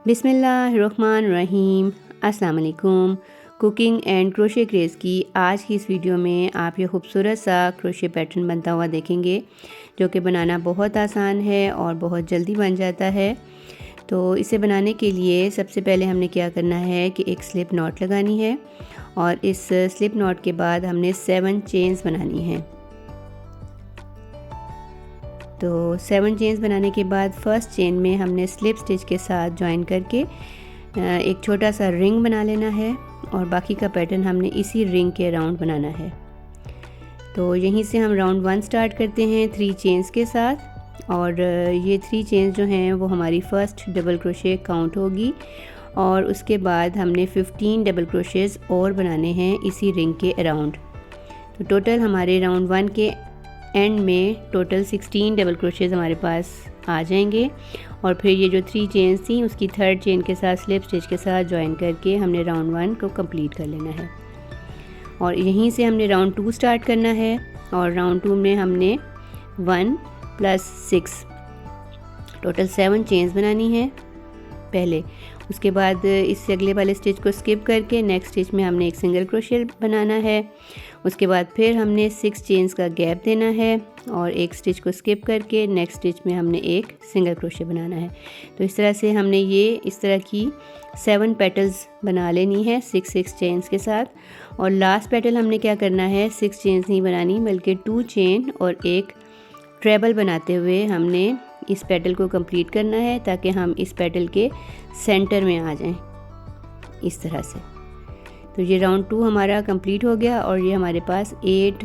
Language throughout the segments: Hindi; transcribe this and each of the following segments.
बिस्मिल्लाहिर्रहमानिर्रहीम। अस्सलाम वालेकुम। कुकिंग एंड क्रोशे क्रेज़ की आज की इस वीडियो में आप ये खूबसूरत सा क्रोशे पैटर्न बनता हुआ देखेंगे, जो कि बनाना बहुत आसान है और बहुत जल्दी बन जाता है। तो इसे बनाने के लिए सबसे पहले हमने क्या करना है कि एक स्लिप नॉट लगानी है और इस स्लिप नॉट के बाद हमने 7 चेन्स बनानी है। तो 7 चेन्स बनाने के बाद फर्स्ट चेन में हमने स्लिप स्टिच के साथ ज्वाइन करके एक छोटा सा रिंग बना लेना है और बाकी का पैटर्न हमने इसी रिंग के राउंड बनाना है। तो यहीं से हम राउंड 1 स्टार्ट करते हैं 3 चेन्स के साथ, और ये 3 चेन्स जो हैं वो हमारी फ़र्स्ट डबल क्रोशे काउंट होगी, और उसके बाद हमने 15 डबल क्रोशेज़ और बनाने हैं इसी रिंग के अराउंड। तो टोटल हमारे राउंड 1 के एंड में टोटल 16 डबल क्रोशेज़ हमारे पास आ जाएंगे, और फिर ये जो 3 चेन्स थी उसकी थर्ड चेन के साथ स्लिप स्टिच के साथ ज्वाइन करके हमने राउंड 1 को कंप्लीट कर लेना है। और यहीं से हमने राउंड 2 स्टार्ट करना है, और राउंड 2 में हमने 1 + 6 टोटल 7 चेन्स बनानी है पहले। उसके बाद इससे अगले वाले स्टिच को स्किप करके नेक्स्ट स्टिच में हमने एक सिंगल क्रोशे बनाना है। उसके बाद फिर हमने 6 चेन्स का गैप देना है और एक स्टिच को स्किप करके नेक्स्ट स्टिच में हमने एक सिंगल क्रोशे बनाना है। तो इस तरह से हमने इस तरह की 7 पेटल्स बना लेनी है 6 चेन्स के साथ। और लास्ट पेटल हमने क्या करना है, 6 चेन्स नहीं बनानी बल्कि 2 चेन और एक ट्रेबल बनाते हुए हमने इस पेटल को कंप्लीट करना है, ताकि हम इस पेटल के सेंटर में आ जाएं इस तरह से। तो ये राउंड 2 हमारा कंप्लीट हो गया और ये हमारे पास 8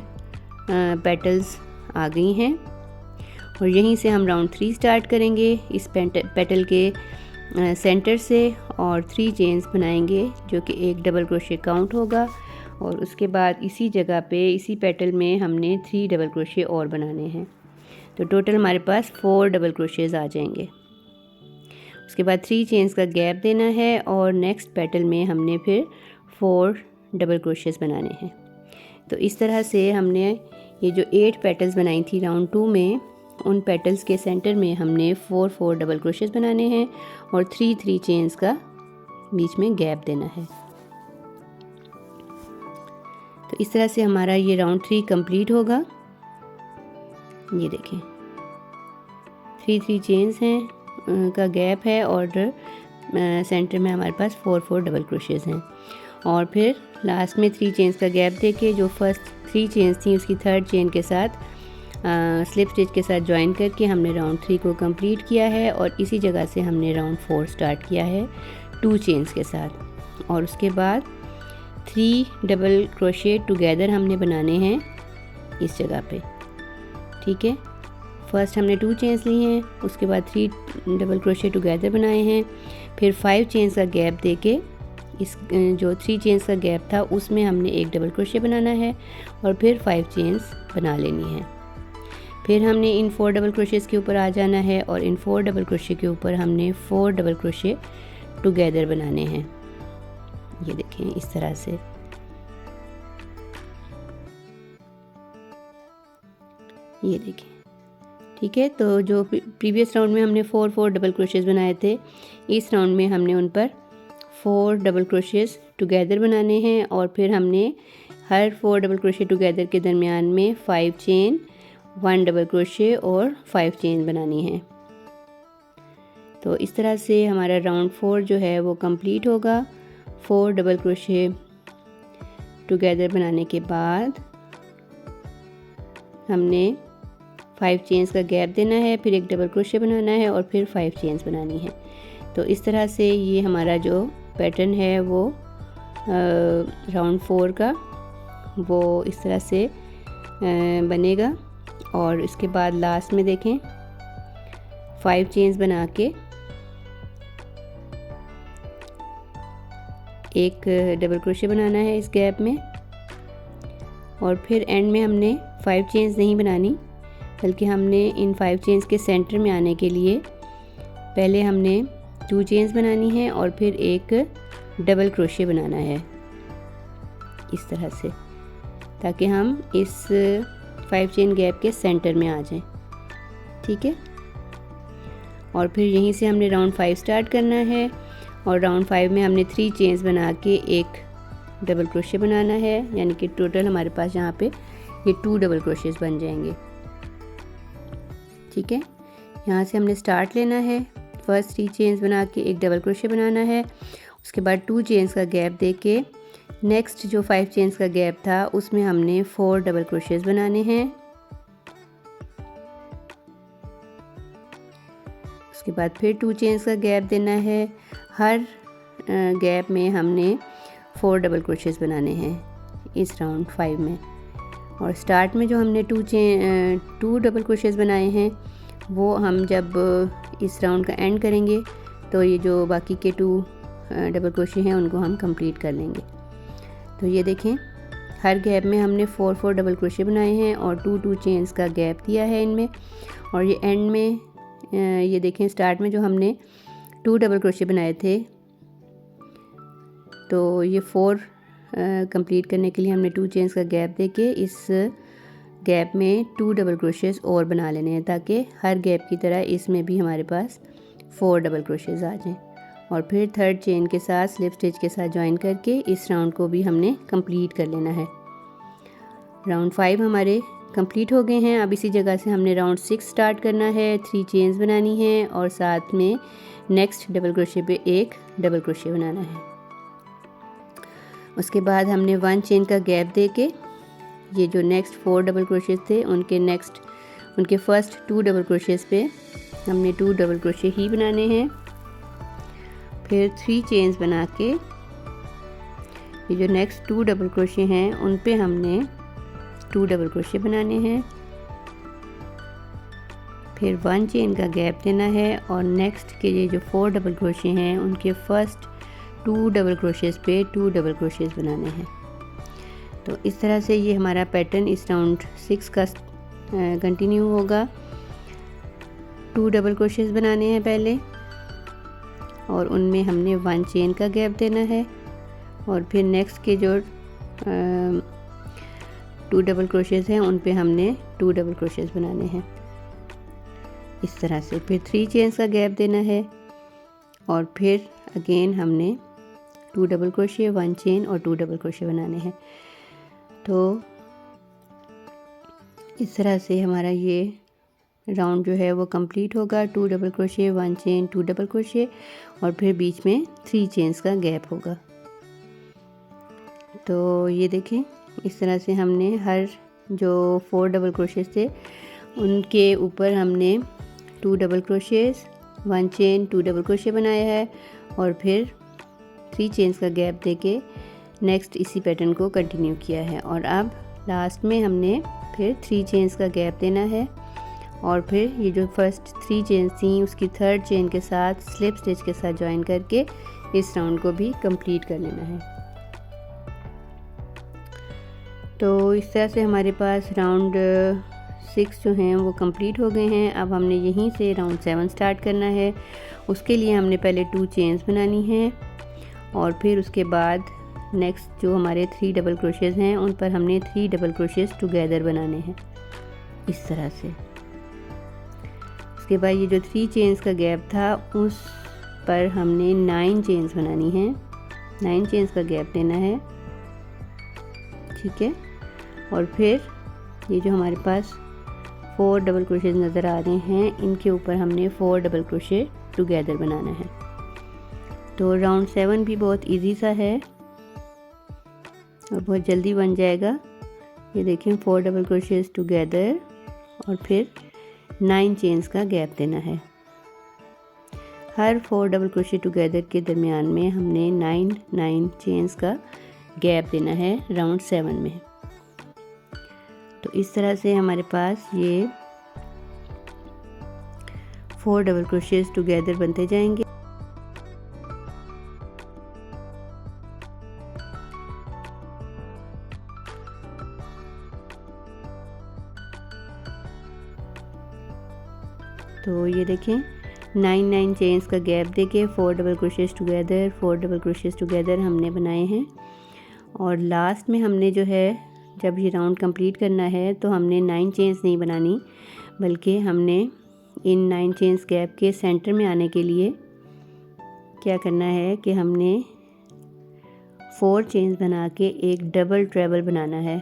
पेटल्स आ गई हैं। और यहीं से हम राउंड 3 स्टार्ट करेंगे इस पेटल के सेंटर से, और 3 चेन्स बनाएंगे जो कि एक डबल क्रोशे काउंट होगा, और उसके बाद इसी जगह पे इसी पेटल में हमने 3 डबल क्रोशे और बनाने हैं। तो टोटल हमारे पास 4 डबल क्रोशेज़ आ जाएंगे। उसके बाद 3 चेन्स का गैप देना है और नेक्स्ट पेटल में हमने फिर 4 डबल क्रोशेज़ बनाने हैं। तो इस तरह से हमने ये जो 8 पेटल्स बनाई थी राउंड 2 में, उन पेटल्स के सेंटर में हमने 4 डबल क्रोशेज़ बनाने हैं और 3 चेन्स का बीच में गैप देना है। तो इस तरह से हमारा ये राउंड 3 कंप्लीट होगा। ये देखें 3 चेन्स हैं का गैप है और सेंटर में हमारे पास 4 डबल क्रोशेज़ हैं, और फिर लास्ट में 3 चेन्स का गैप देके जो फर्स्ट 3 चेन्स थी उसकी थर्ड चेन के साथ स्लिप स्टिच के साथ ज्वाइन करके हमने राउंड 3 को कंप्लीट किया है। और इसी जगह से हमने राउंड 4 स्टार्ट किया है 2 चेन्स के साथ, और उसके बाद 3 डबल क्रोशे टुगेदर हमने बनाने हैं इस जगह पे। ठीक है, फर्स्ट हमने 2 चेन्स ली हैं, उसके बाद 3 डबल क्रोशे टुगेदर बनाए हैं, फिर 5 चेन्स का गैप देके इस जो 3 चेन्स का गैप था उसमें हमने एक डबल क्रोशे बनाना है और फिर 5 चेन्स बना लेनी है। फिर हमने इन 4 डबल क्रोशेज़ के ऊपर आ जाना है और इन 4 डबल क्रोशे के ऊपर हमने 4 डबल क्रोशे टुगेदर बनाने हैं। ये देखें इस तरह से। ये देखें, ठीक है। तो जो प्रीवियस राउंड में हमने 4 डबल क्रोशेज़ बनाए थे, इस राउंड में हमने उन पर 4 डबल क्रोशेज़ टुगेदर बनाने हैं, और फिर हमने हर 4 डबल क्रोशे टुगेदर के दरमियान में 5 चेन, 1 डबल क्रोशे और 5 चेन बनानी है। तो इस तरह से हमारा राउंड 4 जो है वो कंप्लीट होगा। 4 डबल क्रोशे टुगेदर बनाने के बाद हमने 5 चेन्स का गैप देना है, फिर एक डबल क्रोशे बनाना है और फिर 5 चेन्स बनानी है। तो इस तरह से ये हमारा जो पैटर्न है वो राउंड 4 का वो इस तरह से बनेगा। और इसके बाद लास्ट में देखें 5 चेन्स बना के एक डबल क्रोशे बनाना है इस गैप में, और फिर एंड में हमने 5 चेन्स नहीं बनानी बल्कि हमने इन 5 चेन्स के सेंटर में आने के लिए पहले हमने 2 चेन्स बनानी है और फिर एक डबल क्रोशे बनाना है इस तरह से, ताकि हम इस 5 चेन गैप के सेंटर में आ जाएं। ठीक है, और फिर यहीं से हमने राउंड 5 स्टार्ट करना है और राउंड 5 में हमने 3 चेन्स बना के एक डबल क्रोशे बनाना है, यानी कि टोटल हमारे पास यहाँ पे ये 2 डबल क्रोशेस बन जाएंगे। ठीक है, यहाँ से हमने स्टार्ट लेना है, फर्स्ट 3 चेन्स बना के एक डबल क्रोशे बनाना है। उसके बाद 2 चेन्स का गैप दे के नेक्स्ट जो 5 चेन्स का गैप था उसमें हमने 4 डबल क्रोशेस बनाने हैं। उसके बाद फिर 2 चेन्स का गैप देना है, हर गैप में हमने 4 डबल क्रोशेस बनाने हैं इस राउंड 5 में। और स्टार्ट में जो हमने 2 डबल क्रोशेस बनाए हैं वो हम जब इस राउंड का एंड करेंगे तो ये जो बाकी के 2 डबल क्रोशे हैं उनको हम कंप्लीट कर लेंगे। तो ये देखें, हर गैप में हमने 4 डबल क्रोशे बनाए हैं और 2 चेन्स का गैप दिया है इनमें। और ये एंड में ये देखें, स्टार्ट में जो हमने 2 डबल क्रोशे बनाए थे तो ये 4 कंप्लीट करने के लिए हमने 2 चेन्स का गैप देके इस गैप में 2 डबल क्रोशेस और बना लेने हैं, ताकि हर गैप की तरह इसमें भी हमारे पास 4 डबल क्रोशेस आ जाएं। और फिर थर्ड चेन के साथ स्लिप स्टिच के साथ ज्वाइन करके इस राउंड को भी हमने कंप्लीट कर लेना है। राउंड 5 हमारे कंप्लीट हो गए हैं। अब इसी जगह से हमने राउंड 6 स्टार्ट करना है। 3 चेन्स बनानी है और साथ में नेक्स्ट डबल क्रोशे पे एक डबल क्रोशे बनाना है। उसके बाद हमने 1 चेन का गैप दे के ये जो नेक्स्ट 4 डबल क्रोशेस थे उनके फर्स्ट 2 डबल क्रोशेस पे हमने 2 डबल क्रोशे ही बनाने हैं। फिर 3 चेन्स बना के ये जो नेक्स्ट 2 डबल क्रोशे हैं उन पे हमने 2 डबल क्रोशे बनाने हैं। फिर 1 चेन का गैप देना है और नेक्स्ट के ये जो 4 डबल क्रोशे हैं उनके फर्स्ट 2 डबल क्रोशेस पे 2 डबल क्रोशेस बनाने हैं। तो इस तरह से ये हमारा पैटर्न इस राउंड 6 का कंटिन्यू होगा। 2 डबल क्रोशेस बनाने हैं पहले और उनमें हमने 1 चेन का गैप देना है और फिर नेक्स्ट के जो 2 डबल क्रोशेस हैं उन पे हमने 2 डबल क्रोशेस बनाने हैं इस तरह से। फिर 3 चेन्स का गैप देना है और फिर अगेन हमने 2 डबल क्रोशे, 1 चेन और 2 डबल क्रोशे बनाने हैं। तो इस तरह से हमारा ये राउंड जो है वो कंप्लीट होगा। 2 double crochet, 1 chain, 2 double crochet और फिर बीच में 3 चेन्स का गैप होगा। तो ये देखें, इस तरह से हमने हर जो 4 डबल क्रोशेस थे उनके ऊपर हमने 2 double crochets, 1 chain, 2 double crochet बनाया है और फिर 3 चेन्स का गैप देके नेक्स्ट इसी पैटर्न को कंटिन्यू किया है। और अब लास्ट में हमने फिर 3 चेन्स का गैप देना है और फिर ये जो फर्स्ट 3 चेन्स थी उसकी थर्ड चेन के साथ स्लिप स्टिच के साथ ज्वाइन करके इस राउंड को भी कंप्लीट कर लेना है। तो इस तरह से हमारे पास राउंड 6 जो हैं वो कंप्लीट हो गए हैं। अब हमने यहीं से राउंड 7 स्टार्ट करना है। उसके लिए हमने पहले 2 चेन्स बनानी हैं और फिर उसके बाद नेक्स्ट जो हमारे 3 डबल क्रोशेस हैं उन पर हमने 3 डबल क्रोशेस टुगेदर बनाने हैं इस तरह से। उसके बाद ये जो 3 चेन्स का गैप था उस पर हमने 9 चेन्स बनानी हैं। 9 चेन्स का गैप देना है, ठीक है। और फिर ये जो हमारे पास 4 डबल क्रोशेस नज़र आ रहे हैं इनके ऊपर हमने 4 डबल क्रोशे टुगेदर बनाना है। तो राउंड 7 भी बहुत इजी सा है और बहुत जल्दी बन जाएगा। ये देखें, 4 डबल क्रोशेस टुगेदर और फिर 9 चेन्स का गैप देना है। हर 4 डबल क्रोशे टुगेदर के दरमियान में हमने 9 चेन्स का गैप देना है राउंड 7 में। तो इस तरह से हमारे पास ये 4 डबल क्रोशेस टुगेदर बनते जाएंगे। तो ये देखें, 9 चेन्स का गैप देके 4 double crochets together, 4 double crochets together हमने बनाए हैं। और लास्ट में हमने जो है जब ये राउंड कंप्लीट करना है तो हमने 9 चेन्स नहीं बनानी, बल्कि हमने इन 9 चेन्स गैप के सेंटर में आने के लिए क्या करना है कि हमने 4 चेन्स बना के एक डबल ट्रेबल बनाना है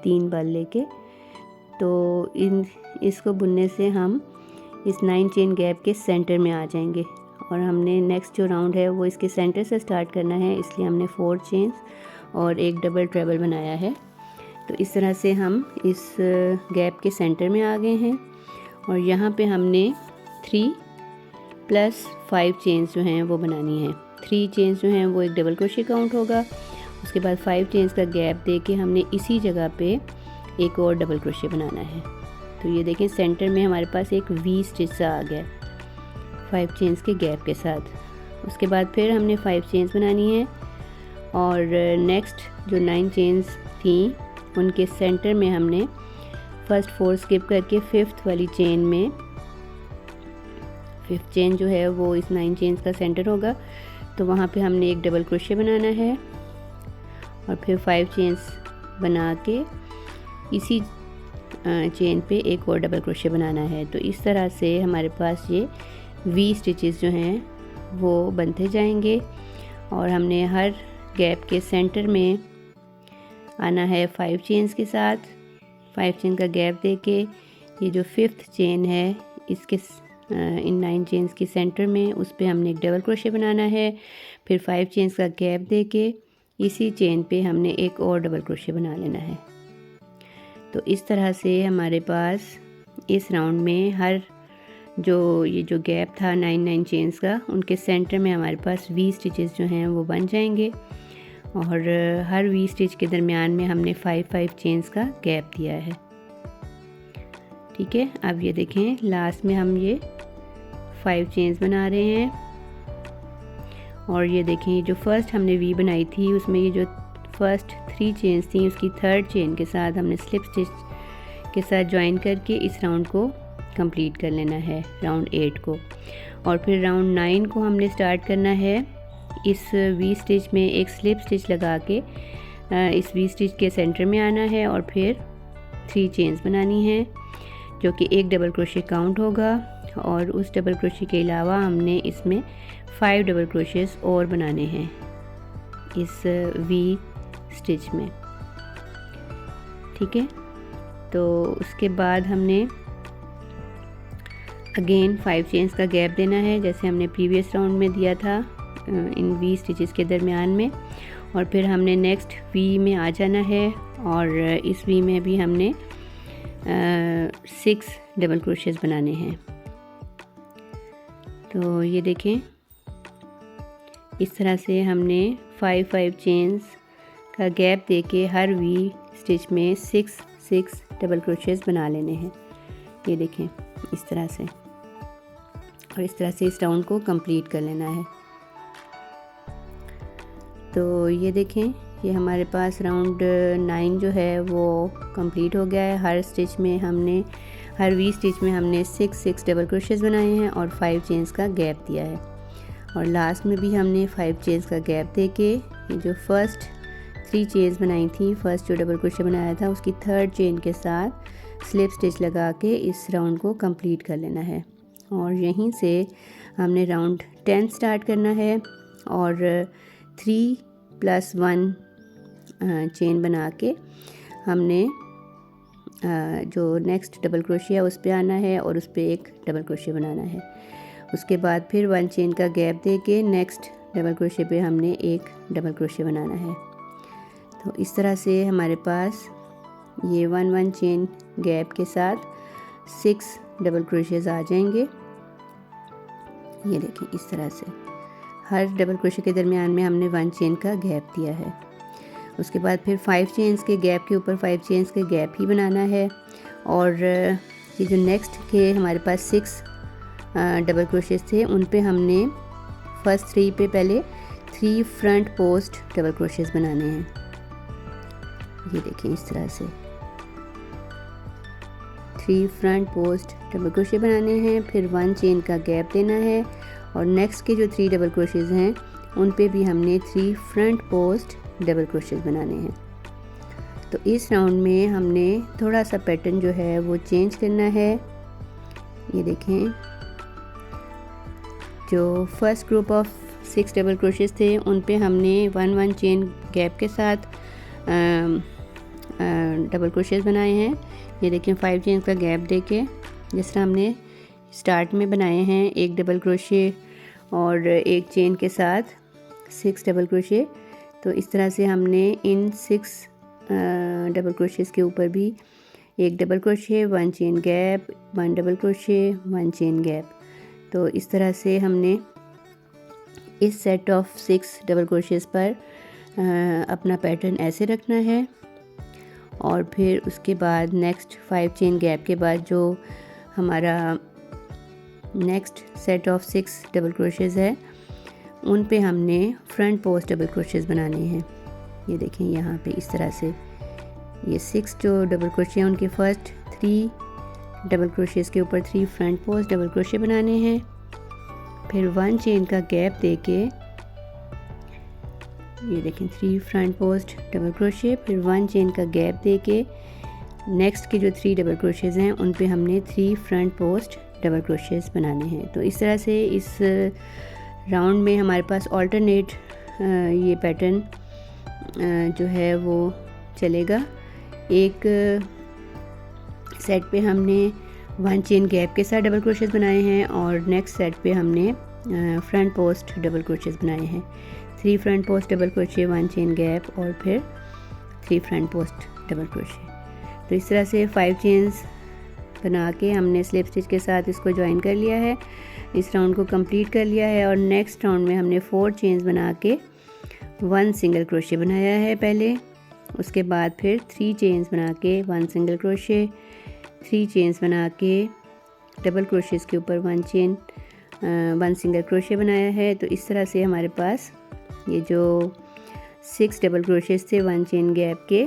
3 बार लेके। तो इसको बुनने से हम इस 9 चेन गैप के सेंटर में आ जाएंगे और हमने नेक्स्ट जो राउंड है वो इसके सेंटर से स्टार्ट करना है, इसलिए हमने 4 चेन्स और एक डबल ट्रेबल बनाया है। तो इस तरह से हम इस गैप के सेंटर में आ गए हैं और यहाँ पे हमने 3 + 5 चेन्स जो हैं वो बनानी है। 3 चेन्स जो हैं वो एक डबल क्रोशे काउंट होगा, उसके बाद 5 चेन्स का गैप दे के हमने इसी जगह पे एक और डबल क्रोशे बनाना है। तो ये देखें सेंटर में हमारे पास एक वी स्टिच सा आ गया 5 चेन्स के गैप के साथ। उसके बाद फिर हमने 5 चेन्स बनानी है और नेक्स्ट जो 9 चेन्स थी उनके सेंटर में हमने फर्स्ट 4 स्किप करके 5th वाली चेन में 5th चेन जो है वो इस 9 चेन्स का सेंटर होगा, तो वहाँ पे हमने एक डबल क्रोशे बनाना है और फिर 5 चेन्स बना के इसी चेन पे एक और डबल क्रोशे बनाना है। तो इस तरह से हमारे पास ये वी स्टिचेस जो हैं वो बनते जाएंगे और हमने हर गैप के सेंटर में आना है 5 चेन्स के साथ। 5 चेन का गैप देके ये जो 5th चेन है इसके इन 9 चेन्स के सेंटर में उस पे हमने एक डबल क्रोशे बनाना है, फिर 5 चेन्स का गैप देके इसी चेन पे हमने एक और डबल क्रोशे बना लेना है। तो इस तरह से हमारे पास इस राउंड में हर ये जो गैप था 9 चेन्स का उनके सेंटर में हमारे पास वी स्टिचेस जो हैं वो बन जाएंगे और हर वी स्टिच के दरमियान में हमने 5 चेन्स का गैप दिया है। ठीक है, अब ये देखें लास्ट में हम ये 5 चेन्स बना रहे हैं और ये देखें जो फर्स्ट हमने वी बनाई थी उसमें ये जो फर्स्ट 3 चेन्स थी उसकी 3rd चेन के साथ हमने स्लिप स्टिच के साथ ज्वाइन करके इस राउंड को कंप्लीट कर लेना है, राउंड 8 को। और फिर राउंड 9 को हमने स्टार्ट करना है इस वी स्टिच में एक स्लिप स्टिच लगा के इस वी स्टिच के सेंटर में आना है और फिर 3 चेन्स बनानी है जो कि एक डबल क्रोशे काउंट होगा और उस डबल क्रोशे के अलावा हमने इसमें 5 डबल क्रोशेस और बनाने हैं इस वी स्टिच में। ठीक है, तो उसके बाद हमने अगेन 5 चेन्स का गैप देना है जैसे हमने प्रीवियस राउंड में दिया था इन वी स्टिचेस के दरमियान में, और फिर हमने नेक्स्ट वी में आ जाना है और इस वी में भी हमने 6 डबल क्रोशेस बनाने हैं। तो ये देखें इस तरह से हमने 5 चेन्स का गैप देके हर वी स्टिच में 6 डबल क्रोशेस बना लेने हैं। ये देखें इस तरह से, और इस तरह से इस राउंड को कंप्लीट कर लेना है। तो ये देखें ये हमारे पास राउंड 9 जो है वो कंप्लीट हो गया है। हर वी स्टिच में हमने 6 डबल क्रोशेस बनाए हैं और 5 चेन्स का गैप दिया है और लास्ट में भी हमने 5 चेन्स का गैप देके ये जो फर्स्ट 3 चेन्स बनाई थी, फर्स्ट जो डबल क्रोशे बनाया था उसकी 3rd चेन के साथ स्लिप स्टिच लगा के इस राउंड को कंप्लीट कर लेना है। और यहीं से हमने राउंड 10 स्टार्ट करना है और 3 + 1 चेन बना के हमने जो नेक्स्ट डबल क्रोशे है उस पे आना है और उस पे एक डबल क्रोशे बनाना है। उसके बाद फिर 1 चेन का गैप दे के नेक्स्ट डबल क्रोशे पे हमने एक डबल क्रोशे बनाना है। तो इस तरह से हमारे पास ये 1 चेन गैप के साथ 6 डबल क्रोशेस आ जाएंगे। ये देखिए इस तरह से हर डबल क्रोशे के दरमियान में हमने 1 चेन का गैप दिया है। उसके बाद फिर 5 चेन्स के गैप के ऊपर 5 चेन्स के गैप ही बनाना है और ये जो नेक्स्ट के हमारे पास 6 डबल क्रोशेस थे उन पे हमने फर्स्ट 3 पे पहले 3 फ्रंट पोस्ट डबल क्रोशेस बनाने हैं। ये देखिए इस तरह से 3 फ्रंट पोस्ट डबल क्रोशे बनाने हैं, फिर 1 चेन का गैप देना है और नेक्स्ट के जो 3 डबल क्रोशेस हैं उन पे भी हमने 3 फ्रंट पोस्ट डबल क्रोशेस बनाने हैं। तो इस राउंड में हमने थोड़ा सा पैटर्न जो है वो चेंज करना है। ये देखें जो first group of 6 double crochets थे उन पे हमने 1 चेन गैप के साथ डबल क्रोशेस बनाए हैं। ये देखिए 5 चेन का गैप देके जिस तरह हमने स्टार्ट में बनाए हैं, एक डबल क्रोशे और एक चेन के साथ 6 डबल क्रोशे। तो इस तरह से हमने इन 6 डबल क्रोशेस के ऊपर भी एक double crochet, 1 chain gap, 1 double crochet, 1 chain gap. तो इस तरह से हमने इस सेट ऑफ 6 डबल क्रोशेस पर अपना पैटर्न ऐसे रखना है। और फिर उसके बाद नेक्स्ट 5 चेन गैप के बाद जो हमारा next set of 6 double crochets है उन पे हमने फ्रंट पोस्ट डबल क्रोशेस बनाने हैं। ये देखें यहाँ पे इस तरह से ये 6 जो डबल क्रोशे हैं उनके फर्स्ट 3 डबल क्रोशेस के ऊपर 3 फ्रंट पोस्ट डबल क्रोशे बनाने हैं। फिर 1 चेन का गैप देके ये देखें 3 फ्रंट पोस्ट डबल क्रोशे, फिर 1 चेन का गैप देके नेक्स्ट के जो 3 डबल क्रोशेस हैं उन पे हमने 3 फ्रंट पोस्ट डबल क्रोशेस बनाने हैं। तो इस तरह से इस राउंड में हमारे पास ऑल्टरनेट ये पैटर्न जो है वो चलेगा। एक सेट पे हमने 1 चेन गैप के साथ डबल क्रोशेस बनाए हैं और नेक्स्ट सेट पे हमने फ्रंट पोस्ट डबल क्रोशेस बनाए हैं। 3 front post double crochet, 1 chain gap और फिर 3 फ्रंट पोस्ट डबल क्रोशे। तो इस तरह से 5 चेन्स बना के हमने स्लिप स्टिच के साथ इसको ज्वाइन कर लिया है, इस राउंड को कंप्लीट कर लिया है। और नेक्स्ट राउंड में हमने 4 चेन्स बना के 1 सिंगल क्रोशे बनाया है पहले, उसके बाद फिर 3 चेन्स बना के 1 सिंगल क्रोशे, 3 चेन्स बना के डबल क्रोशेस के ऊपर 1 चेन 1 सिंगल क्रोशे बनाया है। तो इस तरह से हमारे पास ये जो 6 डबल क्रोशेस थे 1 चेन गैप के,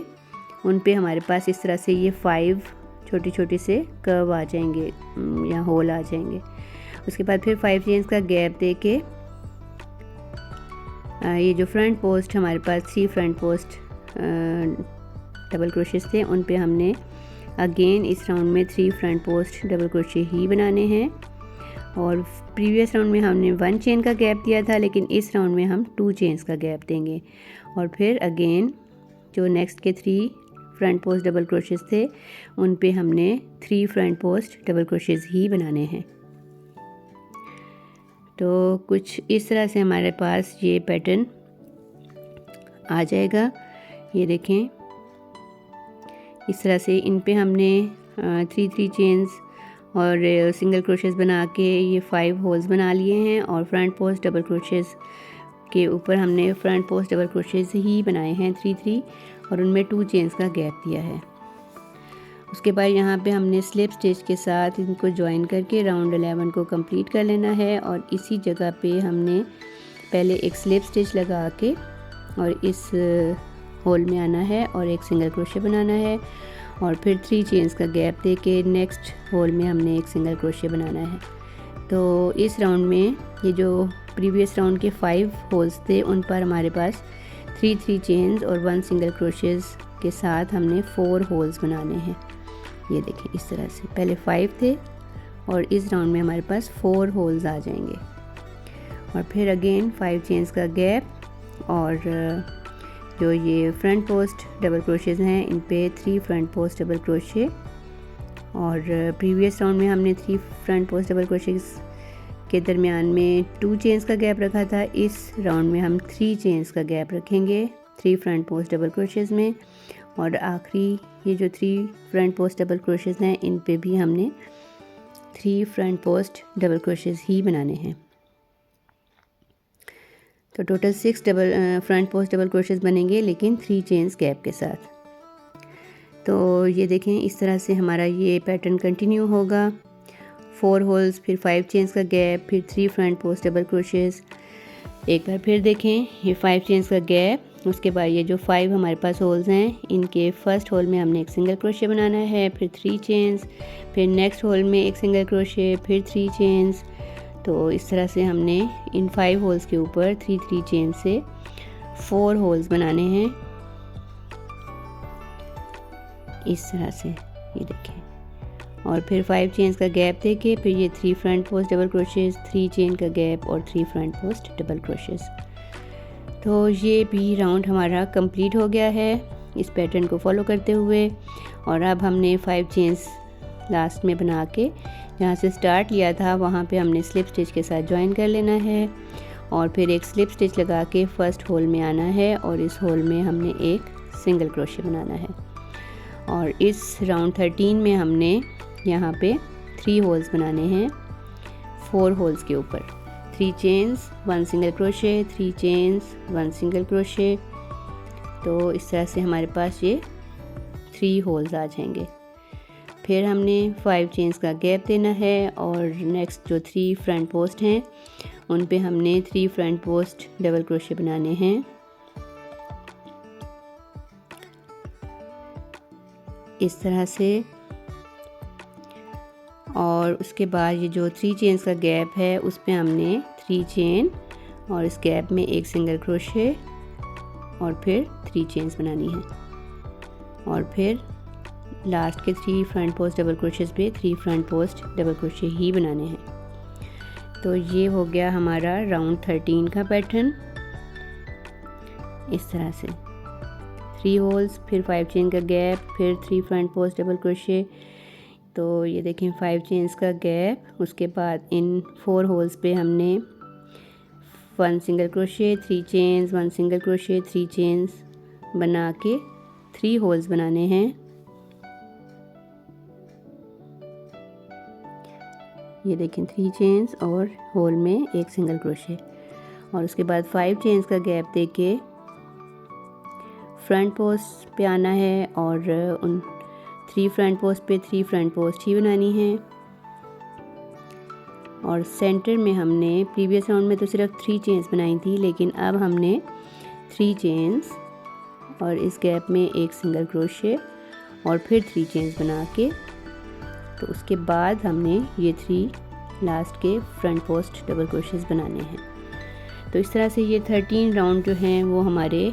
उन पे हमारे पास इस तरह से ये 5 छोटे छोटे से कर्व आ जाएंगे या होल आ जाएंगे। उसके बाद फिर 5 चेन्स का गैप देके ये जो फ्रंट पोस्ट हमारे पास 3 फ्रंट पोस्ट डबल क्रोशेस थे उन पे हमने अगेन इस राउंड में 3 फ्रंट पोस्ट डबल क्रोशे ही बनाने हैं। और प्रीवियस राउंड में हमने 1 चेन का गैप दिया था, लेकिन इस राउंड में हम 2 चेन्स का गैप देंगे। और फिर अगेन जो नेक्स्ट के 3 फ्रंट पोस्ट डबल क्रोशेस थे उन पे हमने 3 फ्रंट पोस्ट डबल क्रोशेस ही बनाने हैं। तो कुछ इस तरह से हमारे पास ये पैटर्न आ जाएगा। ये देखें इस तरह से इन पे हमने 3 चेन्स और सिंगल क्रोशेस बना के ये 5 होल्स बना लिए हैं। और फ्रंट पोस्ट डबल क्रोशेस के ऊपर हमने फ्रंट पोस्ट डबल क्रोशेस ही बनाए हैं 3 और उनमें 2 चेन्स का गैप दिया है। उसके बाद यहाँ पे हमने स्लिप स्टिच के साथ इनको ज्वाइन करके राउंड 11 को कंप्लीट कर लेना है। और इसी जगह पे हमने पहले एक स्लिप स्टिच लगा के और इस होल में आना है और एक सिंगल क्रोशे बनाना है और फिर 3 चेन्स का गैप देके नेक्स्ट होल में हमने एक सिंगल क्रोशे बनाना है। तो इस राउंड में ये जो प्रीवियस राउंड के 5 होल्स थे उन पर हमारे पास 3 चेन्स और 1 सिंगल क्रोशेस के साथ हमने 4 होल्स बनाने हैं। ये देखें इस तरह से पहले 5 थे और इस राउंड में हमारे पास 4 होल्स आ जाएंगे। और फिर अगेन 5 चेन्स का गैप और जो ये फ्रंट पोस्ट डबल क्रोशेस हैं इन पे 3 फ्रंट पोस्ट डबल क्रोशे। और प्रीवियस राउंड में हमने 3 फ्रंट पोस्ट डबल क्रोशेस के दरमियान में 2 चेन्स का गैप रखा था। इस राउंड में हम 3 चेन्स का गैप रखेंगे 3 फ्रंट पोस्ट डबल क्रोशेस में। और आखिरी ये जो 3 फ्रंट पोस्ट डबल क्रोशेस हैं इन पे भी हमने 3 फ्रंट पोस्ट डबल क्रोशेस ही बनाने हैं। तो total 6 front post double crochets बनेंगे लेकिन 3 चेन्स गैप के साथ। तो ये देखें इस तरह से हमारा ये पैटर्न कंटिन्यू होगा। 4 होल्स, फिर 5 चेन्स का गैप, फिर 3 फ्रंट पोस्ट डबल क्रोशेस। एक बार फिर देखें ये 5 चेन्स का गैप, उसके बाद ये जो 5 हमारे पास होल्स हैं इनके फर्स्ट होल में हमने एक सिंगल क्रोशे बनाना है, फिर 3 चेन्स, फिर नेक्स्ट होल में एक सिंगल क्रोशे, फिर 3 चेन्स। तो इस तरह से हमने इन 5 होल्स के ऊपर 3 चेन से 4 होल्स बनाने हैं इस तरह से। ये देखें और फिर 5 चेन्स का गैप देके फिर ये 3 front post double crochets, 3 chain का गैप और 3 फ्रंट पोस्ट डबल क्रोशेस। तो ये भी राउंड हमारा कंप्लीट हो गया है इस पैटर्न को फॉलो करते हुए। और अब हमने 5 चेन्स लास्ट में बना के जहाँ से स्टार्ट लिया था वहाँ पे हमने स्लिप स्टिच के साथ ज्वाइन कर लेना है और फिर एक स्लिप स्टिच लगा के फर्स्ट होल में आना है और इस होल में हमने एक सिंगल क्रोशे बनाना है। और इस राउंड 13 में हमने यहाँ पे 3 होल्स बनाने हैं 4 होल्स के ऊपर। 3 chains 1 single crochet, 3 chains 1 single crochet. तो इस तरह से हमारे पास ये 3 होल्स आ जाएंगे। फिर हमने 5 चेन्स का गैप देना है और नेक्स्ट जो 3 फ्रंट पोस्ट हैं उन पे हमने 3 फ्रंट पोस्ट डबल क्रोशे बनाने हैं। इस तरह से। और उसके बाद ये जो 3 चेन्स का गैप है उस पे हमने 3 चेन और इस गैप में एक सिंगल क्रोशे और फिर 3 चेन्स बनानी है और फिर लास्ट के 3 फ्रंट पोस्ट डबल क्रोशेस पे 3 फ्रंट पोस्ट डबल क्रोशे ही बनाने हैं। तो ये हो गया हमारा राउंड 13 का पैटर्न। इस तरह से 3 होल्स, फिर 5 चेन का गैप, फिर 3 फ्रंट पोस्ट डबल क्रोशे। तो ये देखें 5 चेन्स का गैप, उसके बाद इन 4 होल्स पे हमने 1 single crochet, 3 chains, 1 single crochet, 3 chains बना के 3 होल्स बनाने हैं। ये देखें 3 चेन्स और होल में एक सिंगल क्रोशे और उसके बाद 5 चेन्स का गैप देके फ्रंट पोस्ट पे आना है और उन 3 फ्रंट पोस्ट पे 3 फ्रंट पोस्ट ही बनानी है। और सेंटर में हमने प्रीवियस राउंड में तो सिर्फ 3 चेन्स बनाई थी, लेकिन अब हमने 3 चेन्स और इस गैप में एक सिंगल क्रोशे और फिर 3 चेन्स बना के तो उसके बाद हमने ये 3 लास्ट के फ्रंट पोस्ट डबल क्रोशेस बनाने हैं। तो इस तरह से ये 13 राउंड जो हैं वो हमारे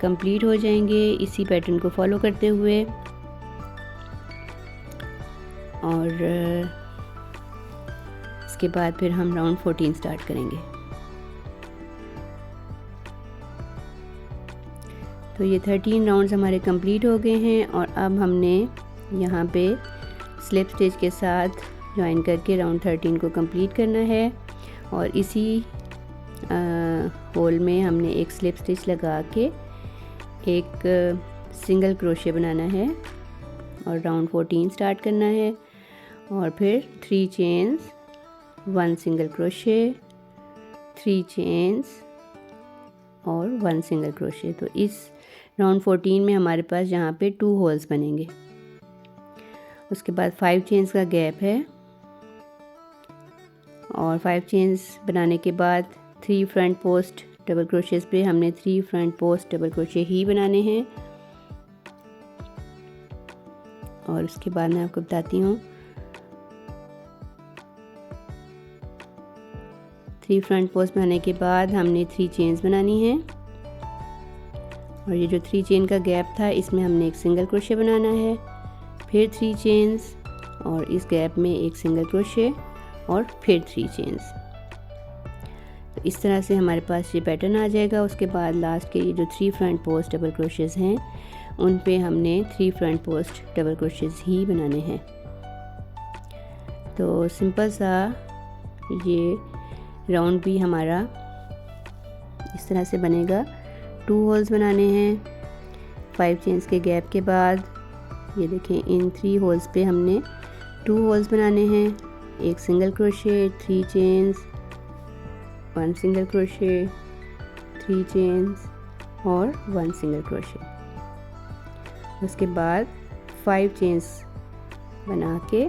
कंप्लीट हो जाएंगे इसी पैटर्न को फॉलो करते हुए। और इसके बाद फिर हम राउंड 14 स्टार्ट करेंगे। तो ये 13 राउंड्स हमारे कंप्लीट हो गए हैं और अब हमने यहाँ पे स्लिप स्टिच के साथ ज्वाइन करके राउंड 13 को कंप्लीट करना है। और इसी होल में हमने एक स्लिप स्टिच लगा के एक सिंगल क्रोशे बनाना है और राउंड 14 स्टार्ट करना है। और फिर 3 चेन्स 1 सिंगल क्रोशे, 3 चेन्स और 1 सिंगल क्रोशे। तो इस राउंड 14 में हमारे पास यहाँ पे 2 होल्स बनेंगे। उसके बाद 5 चेन्स का गैप है और 5 चेन्स बनाने के बाद 3 फ्रंट पोस्ट डबल क्रोशेस पे हमने 3 फ्रंट पोस्ट डबल क्रोशे ही बनाने हैं। और उसके बाद मैं आपको बताती हूँ 3 फ्रंट पोस्ट बनाने के बाद हमने 3 चेन्स बनानी है और ये जो 3 चेन का गैप था इसमें हमने एक सिंगल क्रोशे बनाना है, फिर 3 चेन्स और इस गैप में एक सिंगल क्रोशे और फिर 3 चेन्स। तो इस तरह से हमारे पास ये पैटर्न आ जाएगा। उसके बाद लास्ट के ये जो 3 फ्रंट पोस्ट डबल क्रोशेस हैं उन पे हमने 3 फ्रंट पोस्ट डबल क्रोशेस ही बनाने हैं। तो सिंपल सा ये राउंड भी हमारा इस तरह से बनेगा। 2 होल्स बनाने हैं 5 चेन्स के गैप के बाद। ये देखें इन 3 होल्स पे हमने 2 होल्स बनाने हैं, एक single crochet, 3 chains, 1 single crochet, 3 chains और 1 सिंगल क्रोशे। उसके बाद 5 चेन्स बना के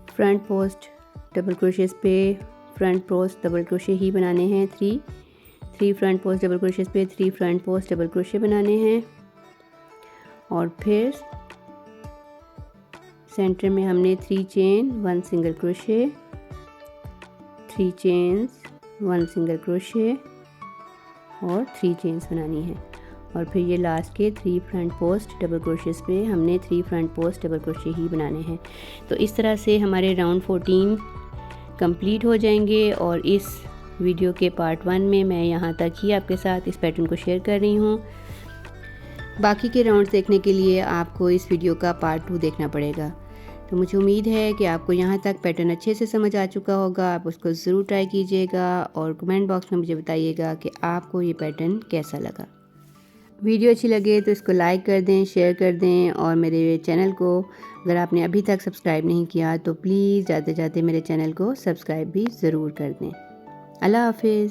फ्रंट पोस्ट डबल क्रोशेस पे फ्रंट पोस्ट डबल क्रोशे ही बनाने हैं। 3 फ्रंट पोस्ट डबल क्रोशेस पे 3 फ्रंट पोस्ट डबल क्रोशे बनाने हैं और फिर सेंटर में हमने 3 chain 1 single crochet, 3 chains 1 single crochet और 3 चेन्स बनानी है। और फिर ये लास्ट के 3 फ्रंट पोस्ट डबल क्रोशेस पे हमने 3 फ्रंट पोस्ट डबल क्रोशे ही बनाने हैं। तो इस तरह से हमारे राउंड 14 कंप्लीट हो जाएंगे और इस वीडियो के पार्ट 1 में मैं यहाँ तक ही आपके साथ इस पैटर्न को शेयर कर रही हूँ। बाकी के राउंड्स देखने के लिए आपको इस वीडियो का पार्ट 2 देखना पड़ेगा। तो मुझे उम्मीद है कि आपको यहाँ तक पैटर्न अच्छे से समझ आ चुका होगा। आप उसको ज़रूर ट्राई कीजिएगा और कमेंट बॉक्स में मुझे बताइएगा कि आपको ये पैटर्न कैसा लगा। वीडियो अच्छी लगे तो इसको लाइक कर दें, शेयर कर दें और मेरे चैनल को अगर आपने अभी तक सब्सक्राइब नहीं किया तो प्लीज़ जाते जाते मेरे चैनल को सब्सक्राइब भी ज़रूर कर दें। अल्लाह हाफिज़।